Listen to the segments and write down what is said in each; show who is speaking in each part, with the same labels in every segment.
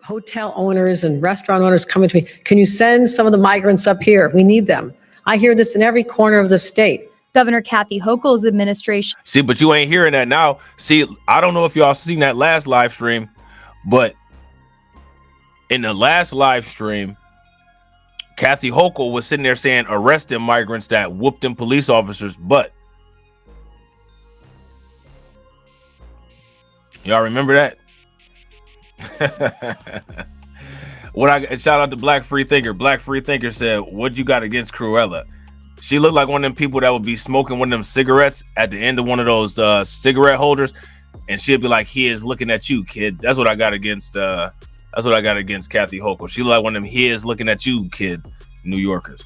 Speaker 1: hotel owners and restaurant owners coming to me, can you send some of the migrants up here? We need them. I hear this in every corner of the state.
Speaker 2: Governor Kathy Hochul's administration.
Speaker 3: See, but you ain't hearing that now. See, I don't know if y'all seen that last live stream, but in the last live stream, Kathy Hochul was sitting there saying arrest them migrants that whooped them police officers' butt. Y'all remember that? Shout out to Black Free Thinker. Black Free Thinker said, what you got against Cruella? She looked like one of them people that would be smoking one of them cigarettes at the end of one of those cigarette holders, and she'd be like, he is looking at you, kid. That's what I got against Kathy Hochul. She looked like one of them, he is looking at you, kid, New Yorkers.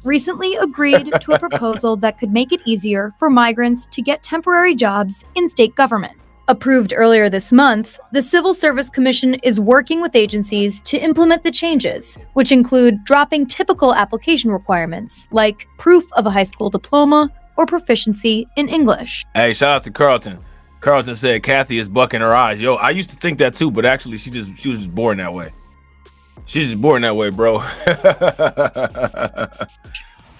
Speaker 2: Recently agreed to a proposal that could make it easier for migrants to get temporary jobs in state government. Approved earlier this month, the Civil Service Commission is working with agencies to implement the changes, which include dropping typical application requirements like proof of a high school diploma or proficiency in English.
Speaker 3: Hey, shout out to Carlton. Carlton said Kathy is bucking her eyes. Yo, I used to think that too, but actually she was just born that way. She's just born that way, bro.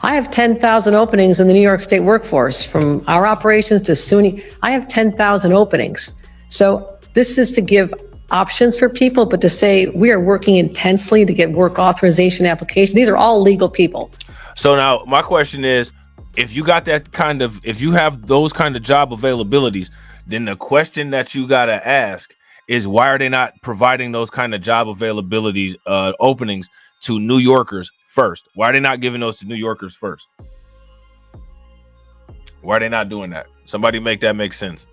Speaker 1: I have 10,000 openings in the New York State workforce, from our operations to SUNY. I have 10,000 openings. So this is to give options for people, but to say we are working intensely to get work authorization applications. These are all legal people.
Speaker 3: So now my question is, if you got if you have those kind of job availabilities, then the question that you got to ask is, why are they not providing those kind of job availabilities, openings to New Yorkers first? Why are they not giving those to New Yorkers first? Why are they not doing that? Somebody make that make sense.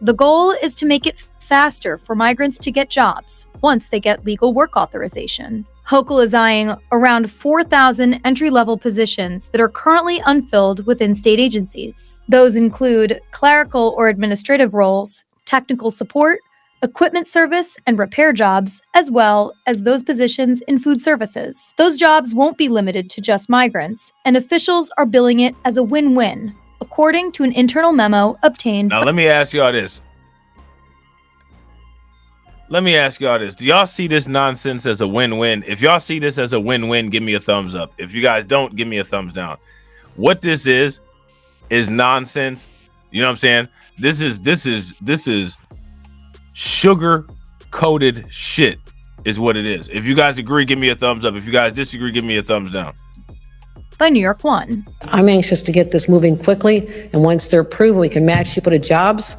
Speaker 2: The goal is to make it faster for migrants to get jobs once they get legal work authorization. Hochul is eyeing around 4,000 entry-level positions that are currently unfilled within state agencies. Those include clerical or administrative roles, technical support, equipment service and repair jobs, as well as those positions in food services. Those jobs won't be limited to just migrants, and officials are billing it as a win-win, according to an internal memo obtained.
Speaker 3: Now, let me ask y'all this. Do y'all see this nonsense as a win-win? If y'all see this as a win-win, give me a thumbs up. If you guys don't, give me a thumbs down. What this is nonsense. You know what I'm saying? This is sugar-coated shit is what it is. If you guys agree, give me a thumbs up. If you guys disagree, give me a thumbs down.
Speaker 2: By New York One.
Speaker 1: I'm anxious to get this moving quickly, and once they're approved, we can match people to jobs.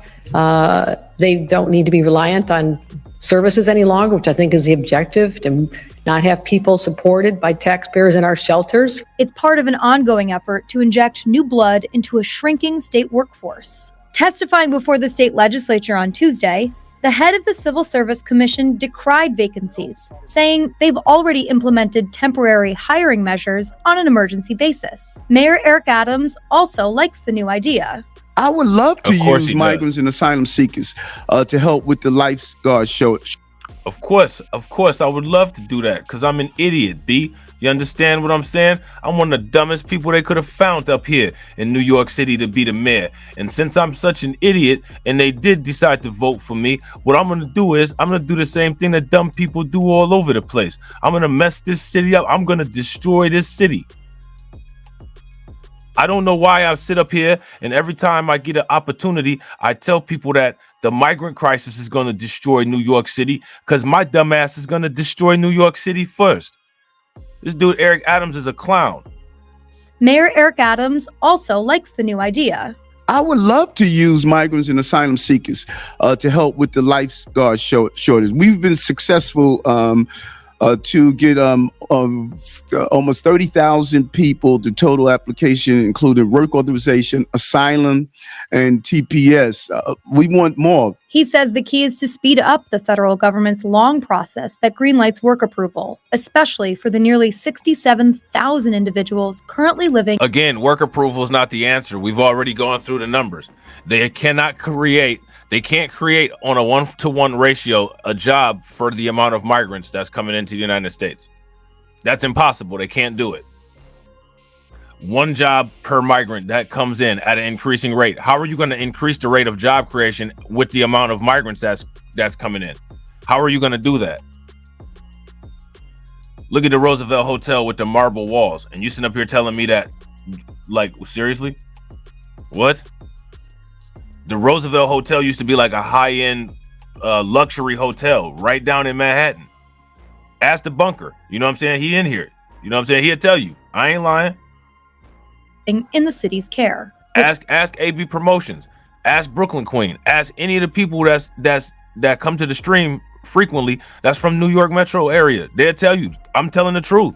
Speaker 1: They don't need to be reliant on services any longer, which I think is the objective, to not have people supported by taxpayers in our shelters.
Speaker 2: It's part of an ongoing effort to inject new blood into a shrinking state workforce. Testifying before the state legislature on Tuesday, the head of the Civil Service Commission decried vacancies, saying they've already implemented temporary hiring measures on an emergency basis. Mayor Eric Adams also likes the new idea.
Speaker 4: I would love to use migrants and asylum seekers to help with the lifeguard show.
Speaker 3: Of course, I would love to do that because I'm an idiot, B. You understand what I'm saying? I'm one of the dumbest people they could have found up here in New York City to be the mayor. And since I'm such an idiot and they did decide to vote for me, what I'm going to do is I'm going to do the same thing that dumb people do all over the place. I'm going to mess this city up. I'm going to destroy this city. I don't know why I sit up here and every time I get an opportunity, I tell people that the migrant crisis is going to destroy New York City because my dumb ass is going to destroy New York City first. This dude, Eric Adams, is a clown.
Speaker 2: Mayor Eric Adams also likes the new idea.
Speaker 4: I would love to use migrants and asylum seekers to help with the lifeguard shortage. We've been successful to get almost 30,000 people to total application, including work authorization, asylum, and TPS. We want more.
Speaker 2: He says the key is to speed up the federal government's long process that greenlights work approval, especially for the nearly 67,000 individuals currently living.
Speaker 3: Again, work approval is not the answer. We've already gone through the numbers. They can't create on a 1-to-1 ratio a job for the amount of migrants that's coming into the United States. That's impossible. They can't do it. One job per migrant that comes in at an increasing rate. How are you going to increase the rate of job creation with the amount of migrants that's coming in? How are you going to do that? Look at the Roosevelt Hotel with the marble walls, and you sitting up here telling me that, like, seriously? What? The Roosevelt Hotel used to be like a high-end luxury hotel right down in Manhattan. Ask the bunker. You know what I'm saying? He in here. You know what I'm saying? He'll tell you. I ain't lying.
Speaker 2: In the city's care.
Speaker 3: Ask AB Promotions. Ask Brooklyn Queen. Ask any of the people that come to the stream frequently that's from New York metro area. They'll tell you. I'm telling the truth.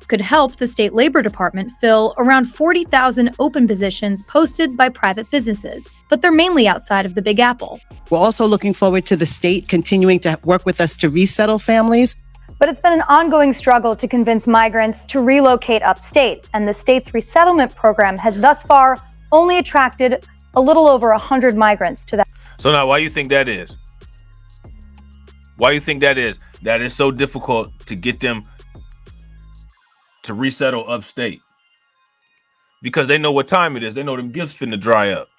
Speaker 2: Could help the state labor department fill around 40,000 open positions posted by private businesses, but they're mainly outside of the Big Apple.
Speaker 5: We're also looking forward to the state continuing to work with us to resettle families.
Speaker 2: But it's been an ongoing struggle to convince migrants to relocate upstate, and the state's resettlement program has thus far only attracted a little over 100 migrants to that.
Speaker 3: So now, why do you think that is? Why do you think that is? That is so difficult to get them to resettle upstate? Because they know what time it is. They know them gifts finna dry up.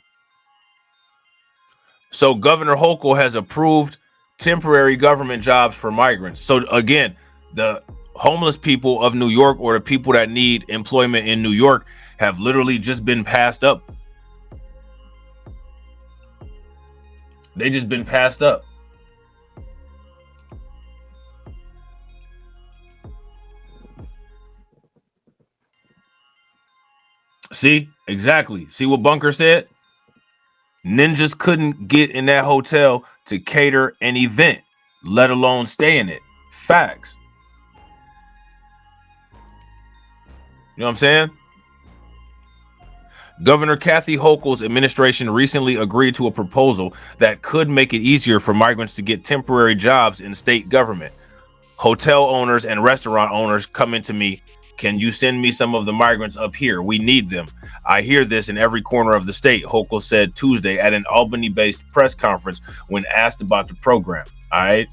Speaker 3: So Governor Hochul has approved temporary government jobs for migrants. So again, the homeless people of New York, or the people that need employment in New York, have literally just been passed up. They just been passed up. See, exactly. See what Bunker said? Ninjas couldn't get in that hotel to cater an event, let alone stay in it. Facts. You know what I'm saying? Governor Kathy Hochul's administration recently agreed to a proposal that could make it easier for migrants to get temporary jobs in state government. Hotel owners and restaurant owners coming to me, can you send me some of the migrants up here? We need them. I hear this in every corner of the state, Hochul said Tuesday at an Albany-based press conference when asked about the program. All right.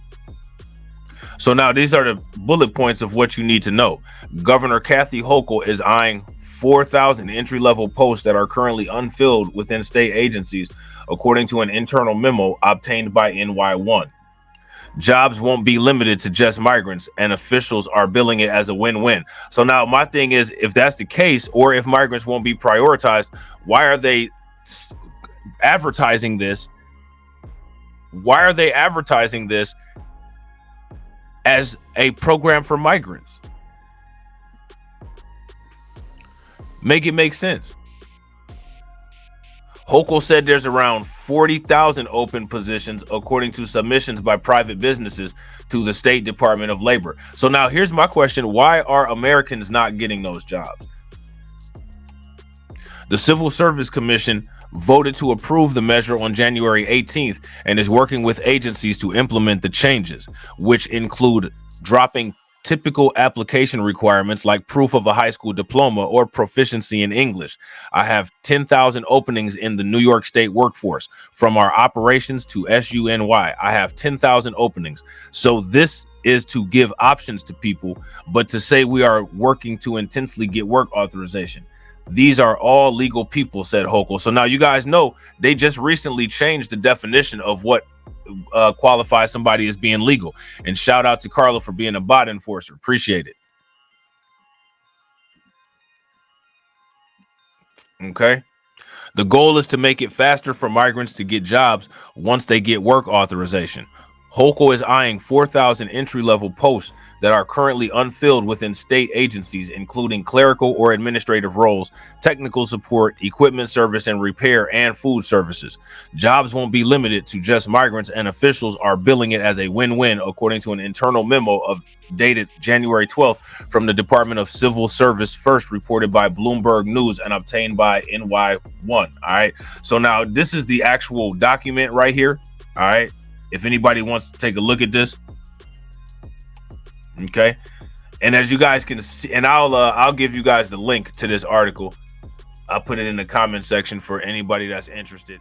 Speaker 3: So now these are the bullet points of what you need to know. Governor Kathy Hochul is eyeing 4,000 entry-level posts that are currently unfilled within state agencies, according to an internal memo obtained by NY1. Jobs won't be limited to just migrants, and officials are billing it as a win-win. So now my thing is, if that's the case, or if migrants won't be prioritized, why are they advertising this? Why are they advertising this as a program for migrants? Make it make sense. Hochul said there's around 40,000 open positions, according to submissions by private businesses to the State Department of Labor. So now here's my question. Why are Americans not getting those jobs? The Civil Service Commission voted to approve the measure on January 18th and is working with agencies to implement the changes, which include dropping typical application requirements like proof of a high school diploma or proficiency in English. I have 10,000 openings in the New York State workforce, from our operations to SUNY. I have 10,000 openings. So this is to give options to people, but to say we are working to intensely get work authorization. These are all legal people, said Hochul. So now you guys know they just recently changed the definition of what qualifies somebody as being legal. And shout out to Carla for being a bot enforcer. Appreciate it. Okay. The goal is to make it faster for migrants to get jobs once they get work authorization. Hochul is eyeing 4,000 entry-level posts that are currently unfilled within state agencies, including clerical or administrative roles, technical support, equipment service and repair, and food services. Jobs won't be limited to just migrants, and officials are billing it as a win-win, according to an internal memo dated January 12th from the Department of Civil Service, first reported by Bloomberg News and obtained by NY1. All right. So now this is the actual document right here. All right. If anybody wants to take a look at this. Okay. And as you guys can see, and I'll give you guys the link to this article. I'll put it in the comment section for anybody that's interested.